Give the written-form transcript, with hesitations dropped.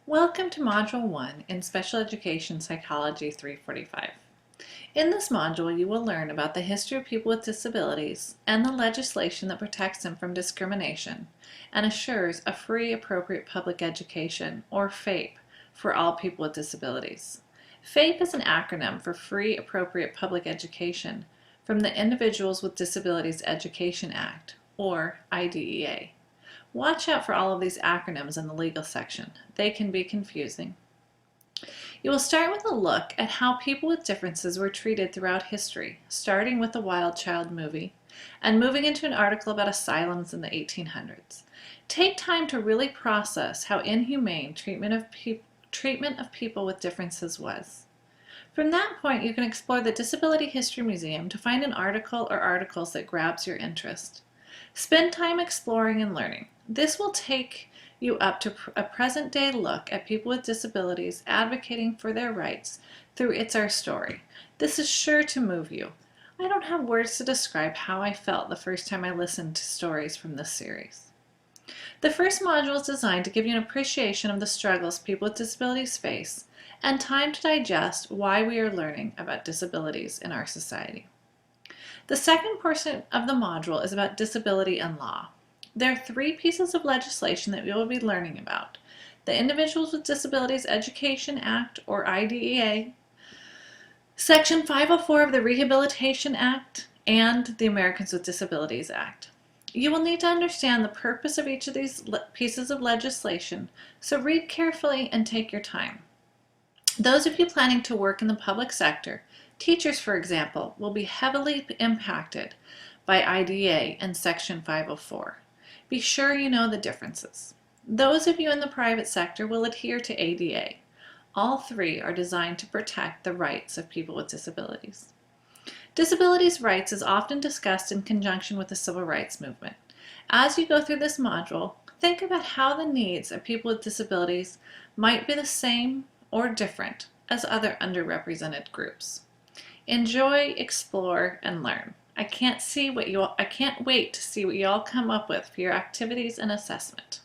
Welcome to Module 1 in Special Education Psychology 345. In this module, you will learn about the history of people with disabilities and the legislation that protects them from discrimination and assures a free, appropriate public education, or FAPE, for all people with disabilities. FAPE is an acronym for Free, Appropriate Public Education from the Individuals with Disabilities Education Act, or IDEA. Watch out for all of these acronyms in the legal section. They can be confusing. You will start with a look at how people with differences were treated throughout history, starting with the Wild Child movie and moving into an article about asylums in the 1800s. Take time to really process how inhumane treatment of people with differences was. From that point, you can explore the Disability History Museum to find an article or articles that grabs your interest. Spend time exploring and learning. This will take you up to a present-day look at people with disabilities advocating for their rights through It's Our Story. This is sure to move you. I don't have words to describe how I felt the first time I listened to stories from this series. The first module is designed to give you an appreciation of the struggles people with disabilities face and time to digest why we are learning about disabilities in our society. The second portion of the module is about disability and law. There are three pieces of legislation that we will be learning about: the Individuals with Disabilities Education Act, or IDEA, Section 504 of the Rehabilitation Act, and the Americans with Disabilities Act. You will need to understand the purpose of each of these pieces of legislation, so read carefully and take your time. Those of you planning to work in the public sector, teachers, for example, will be heavily impacted by IDEA and Section 504. Be sure you know the differences. Those of you in the private sector will adhere to ADA. All three are designed to protect the rights of people with disabilities. Disabilities rights is often discussed in conjunction with the civil rights movement. As you go through this module, think about how the needs of people with disabilities might be the same or different as other underrepresented groups. Enjoy, explore, and learn. I can't wait to see what you all come up with for your activities and assessment.